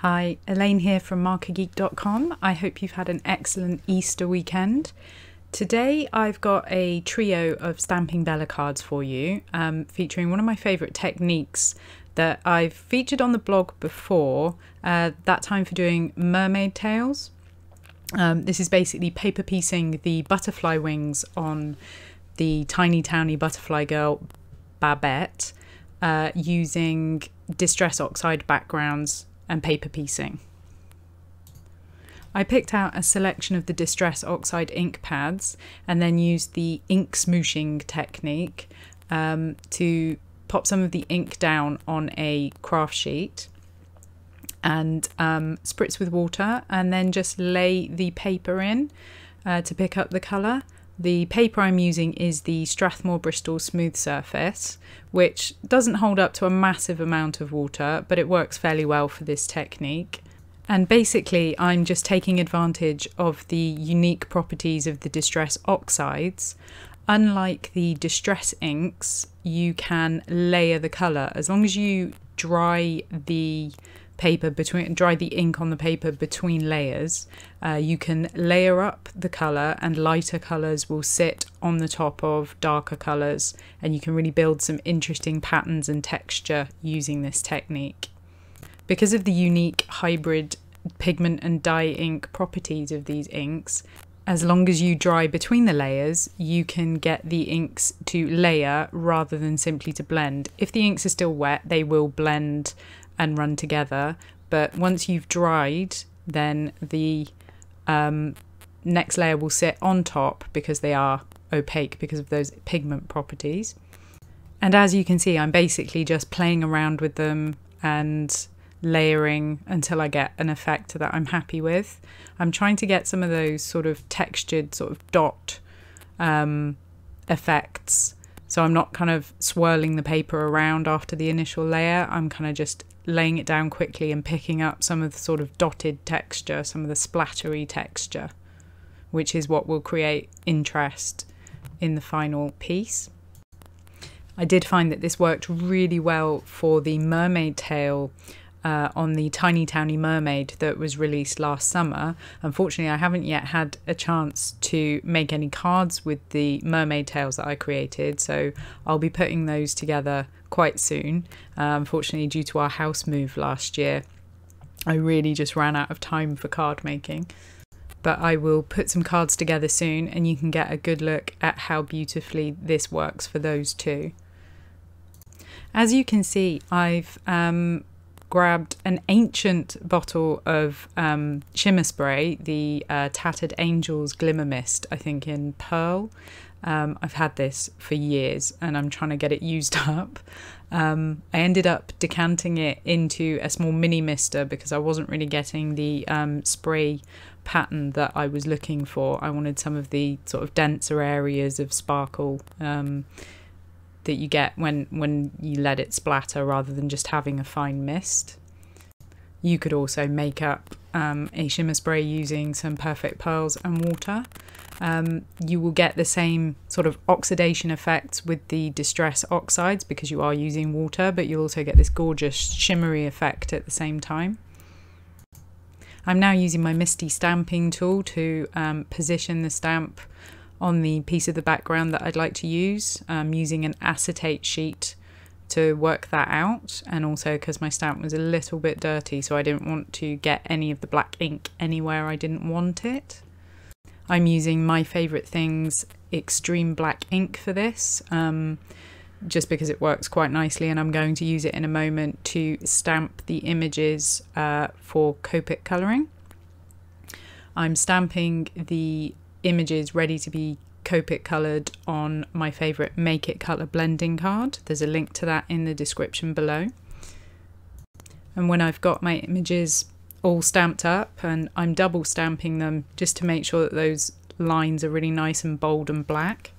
Hi, Elaine here from markergeek.com. I hope you've had an excellent Easter weekend. Today I've got a trio of Stamping Bella cards for you, featuring one of my favourite techniques that I've featured on the blog before, that time for doing mermaid tails. This is basically paper piecing the butterfly wings on the tiny Townie butterfly girl Babette using Distress Oxide backgrounds and paper piecing. I picked out a selection of the Distress Oxide ink pads and then used the ink smooshing technique to pop some of the ink down on a craft sheet and spritz with water and then just lay the paper in to pick up the colour. The paper I'm using is the Strathmore Bristol Smooth Surface, which doesn't hold up to a massive amount of water, but it works fairly well for this technique. And basically, I'm just taking advantage of the unique properties of the Distress Oxides. Unlike the Distress inks, you can layer the colour. As long as you dry the ink on the paper between layers, you can layer up the colour and lighter colours will sit on the top of darker colours, and you can really build some interesting patterns and texture using this technique. Because of the unique hybrid pigment and dye ink properties of these inks, as long as you dry between the layers, you can get the inks to layer rather than simply to blend. If the inks are still wet, they will blend and run together, but once you've dried, then the next layer will sit on top because they are opaque because of those pigment properties. And as you can see, I'm basically just playing around with them and layering until I get an effect that I'm happy with. I'm trying to get some of those sort of textured sort of dot effects, so I'm not kind of swirling the paper around after the initial layer. I'm kind of just laying it down quickly and picking up some of the sort of dotted texture, some of the splattery texture, which is what will create interest in the final piece. I did find that this worked really well for the mermaid tail on the Tiny Townie Mermaid that was released last summer. Unfortunately, I haven't yet had a chance to make any cards with the mermaid tails that I created, so I'll be putting those together quite soon. Unfortunately, due to our house move last year, I really just ran out of time for card making. But I will put some cards together soon and you can get a good look at how beautifully this works for those two. As you can see, I've grabbed an ancient bottle of shimmer spray, the Tattered Angels Glimmer Mist, I think in Pearl. I've had this for years and I'm trying to get it used up. I ended up decanting it into a small mini mister because I wasn't really getting the spray pattern that I was looking for. I wanted some of the sort of denser areas of sparkle that you get when you let it splatter rather than just having a fine mist. You could also make up a shimmer spray using some perfect pearls and water. You will get the same sort of oxidation effects with the Distress Oxides because you are using water, but you'll also get this gorgeous shimmery effect at the same time. I'm now using my Misty stamping tool to position the stamp on the piece of the background that I'd like to use. I'm using an acetate sheet to work that out, and also because my stamp was a little bit dirty, so I didn't want to get any of the black ink anywhere I didn't want it. I'm using My Favourite Things Extreme Black ink for this, just because it works quite nicely, and I'm going to use it in a moment to stamp the images for Copic colouring. I'm stamping the images ready to be Copic coloured on my favourite Make It Colour blending card. There's a link to that in the description below. And when I've got my images all stamped up, and I'm double stamping them just to make sure that those lines are really nice and bold and black,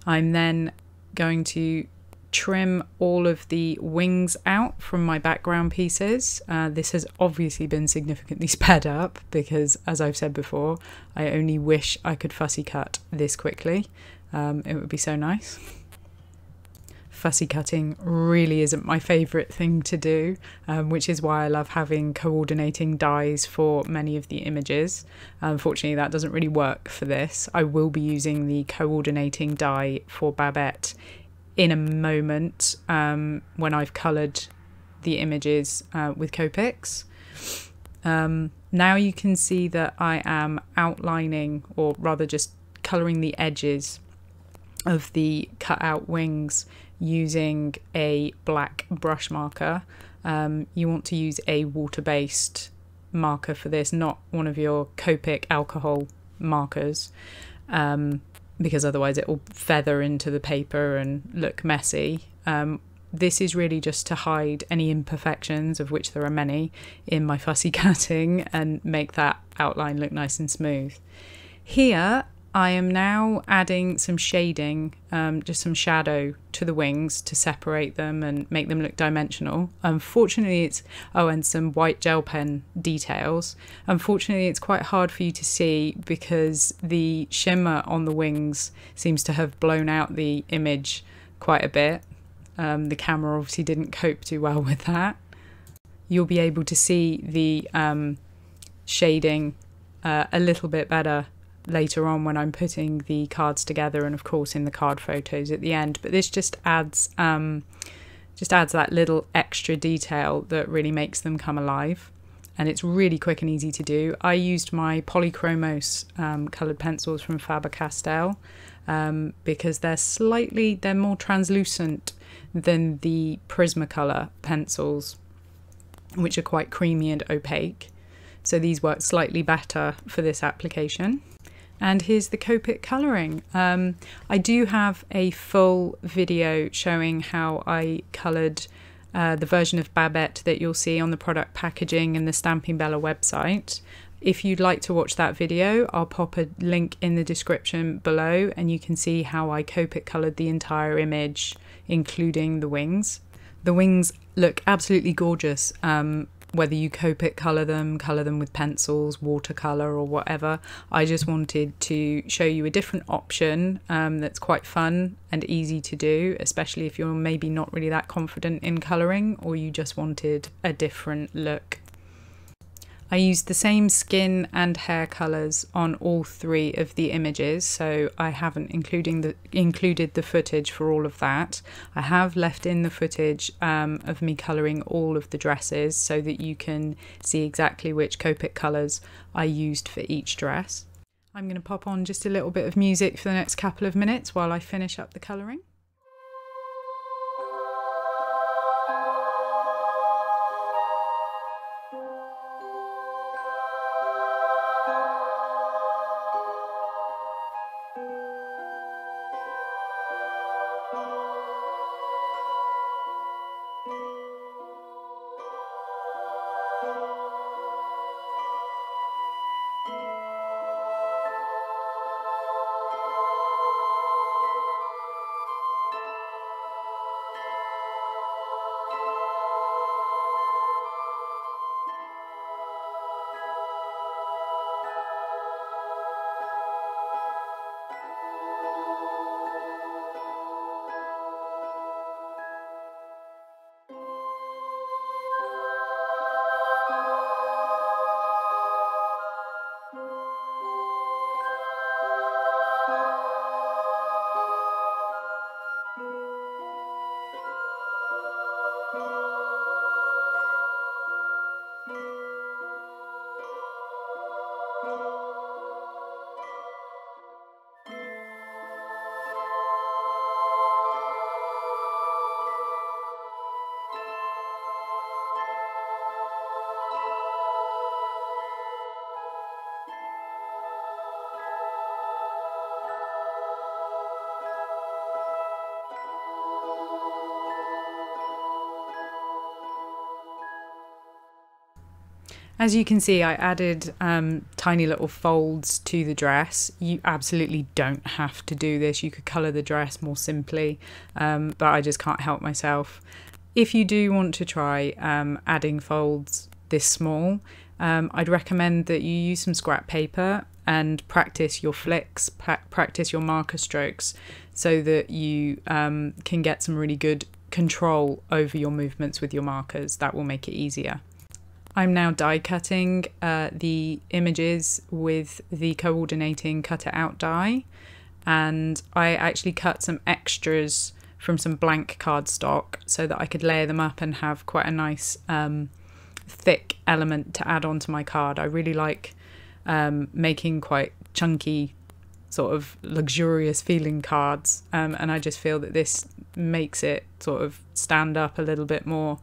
I'm then going to trim all of the wings out from my background pieces. This has obviously been significantly sped up because, as I've said before, I only wish I could fussy cut this quickly. It would be so nice. fussy cutting really isn't my favourite thing to do, which is why I love having coordinating dies for many of the images. Unfortunately, that doesn't really work for this. I will be using the coordinating die for Babette in a moment when I've coloured the images with Copics. Now you can see that I am outlining, or rather just colouring the edges of the cut out wings using a black brush marker. You want to use a water-based marker for this, not one of your Copic alcohol markers, because otherwise it will feather into the paper and look messy. This is really just to hide any imperfections, of which there are many, in my fussy cutting and make that outline look nice and smooth. Here I am now adding some shading, just some shadow to the wings to separate them and make them look dimensional. Unfortunately and some white gel pen details. Unfortunately it's quite hard for you to see because the shimmer on the wings seems to have blown out the image quite a bit. The camera obviously didn't cope too well with that. You'll be able to see the shading a little bit better later on when I'm putting the cards together, and of course in the card photos at the end. But this just adds that little extra detail that really makes them come alive, and it's really quick and easy to do. I used my Polychromos coloured pencils from Faber-Castell because they're more translucent than the Prismacolor pencils, which are quite creamy and opaque. So these work slightly better for this application. And here's the Copic colouring. I do have a full video showing how I coloured the version of Babette that you'll see on the product packaging and the Stampin' Bella website. If you'd like to watch that video, I'll pop a link in the description below and you can see how I Copic coloured the entire image, including the wings. The wings look absolutely gorgeous, whether you Copic colour them with pencils, watercolour or whatever. I just wanted to show you a different option that's quite fun and easy to do, especially if you're maybe not really that confident in colouring or you just wanted a different look. I used the same skin and hair colours on all three of the images, so I haven't included the footage for all of that. I have left in the footage of me colouring all of the dresses so that you can see exactly which Copic colours I used for each dress. I'm going to pop on just a little bit of music for the next couple of minutes while I finish up the colouring. As you can see, I added tiny little folds to the dress. You absolutely don't have to do this. You could colour the dress more simply, but I just can't help myself. If you do want to try adding folds this small, I'd recommend that you use some scrap paper and practice your flicks, practice your marker strokes, so that you can get some really good control over your movements with your markers. That will make it easier. I'm now die cutting the images with the coordinating cut it out die, and I actually cut some extras from some blank cardstock so that I could layer them up and have quite a nice thick element to add onto my card. I really like making quite chunky, sort of luxurious feeling cards, and I just feel that this makes it sort of stand up a little bit more,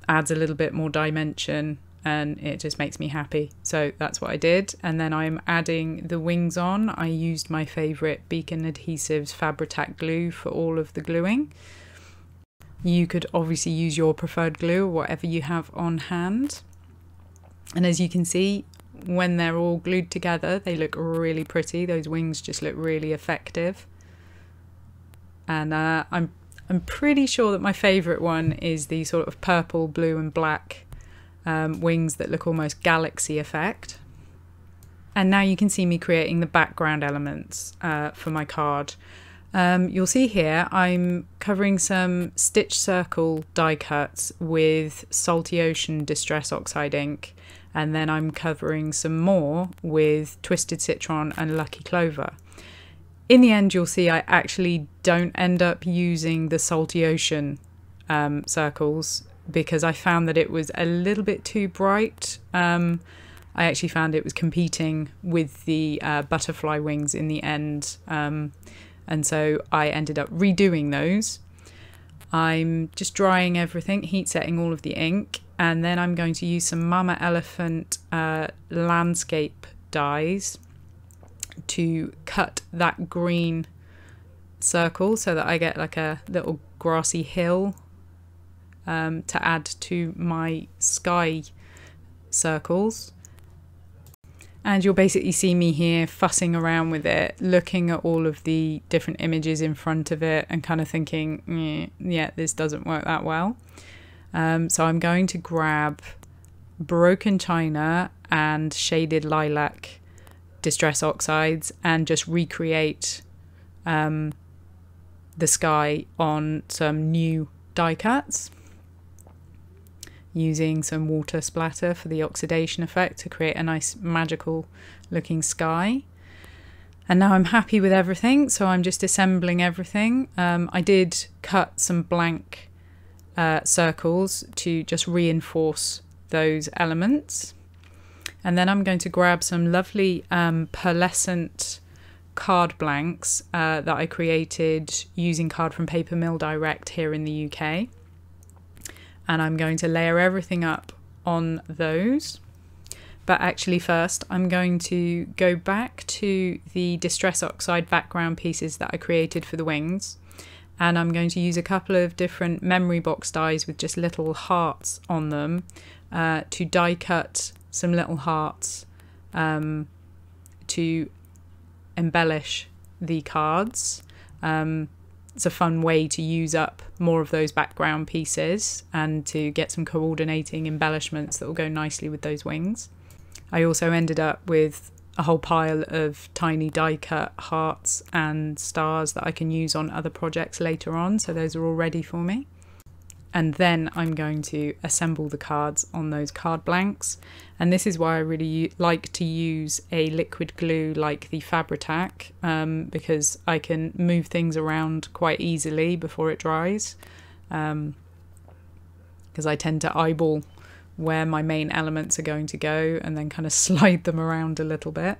adds a little bit more dimension, and it just makes me happy. So that's what I did. And then I'm adding the wings on. I used my favourite Beacon Adhesives Fabri-Tac glue for all of the gluing. You could obviously use your preferred glue or whatever you have on hand. And as you can see, when they're all glued together, they look really pretty. Those wings just look really effective. And I'm pretty sure that my favourite one is the sort of purple, blue and black wings that look almost galaxy effect. And now you can see me creating the background elements for my card. You'll see here I'm covering some Stitch Circle die cuts with Salty Ocean Distress Oxide ink, and then I'm covering some more with Twisted Citron and Lucky Clover. In the end, you'll see I actually don't end up using the Salty Ocean circles because I found that it was a little bit too bright. I actually found it was competing with the butterfly wings in the end, and so I ended up redoing those. I'm just drying everything, heat setting all of the ink, and then I'm going to use some Mama Elephant landscape dies to cut that green circle so that I get like a little grassy hill to add to my sky circles. And you'll basically see me here fussing around with it, looking at all of the different images in front of it and kind of thinking, yeah, this doesn't work that well. So I'm going to grab Broken China and Shaded Lilac Distress Oxides and just recreate the sky on some new die cuts, using some water splatter for the oxidation effect to create a nice magical looking sky. And now I'm happy with everything, so I'm just assembling everything. I did cut some blank circles to just reinforce those elements. And then I'm going to grab some lovely pearlescent card blanks that I created using Card from Paper Mill Direct here in the UK. And I'm going to layer everything up on those. But actually first I'm going to go back to the Distress Oxide background pieces that I created for the wings, and I'm going to use a couple of different memory box dies with just little hearts on them to die cut some little hearts to embellish the cards. It's a fun way to use up more of those background pieces and to get some coordinating embellishments that will go nicely with those wings. I also ended up with a whole pile of tiny die cut hearts and stars that I can use on other projects later on, so those are all ready for me. And then I'm going to assemble the cards on those card blanks, and this is why I really like to use a liquid glue like the Fabri-Tac, because I can move things around quite easily before it dries, because I tend to eyeball where my main elements are going to go and then kind of slide them around a little bit.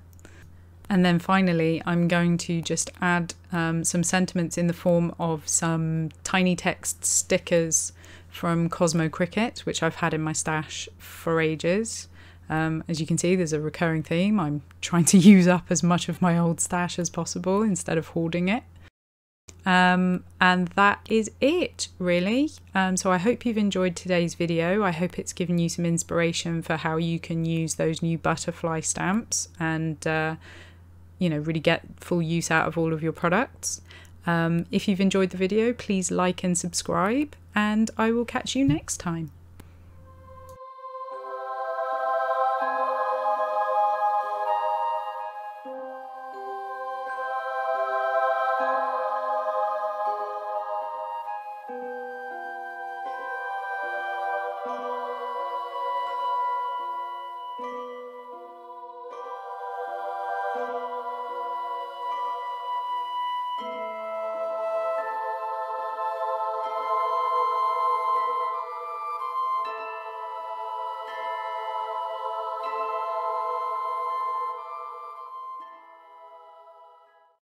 And then finally I'm going to just add some sentiments in the form of some tiny text stickers from Cosmo Cricket, which I've had in my stash for ages. As you can see, there's a recurring theme. I'm trying to use up as much of my old stash as possible instead of hoarding it. And that is it, really. So I hope you've enjoyed today's video. I hope it's given you some inspiration for how you can use those new butterfly stamps and you know, really get full use out of all of your products. If you've enjoyed the video, please like and subscribe, and I will catch you next time.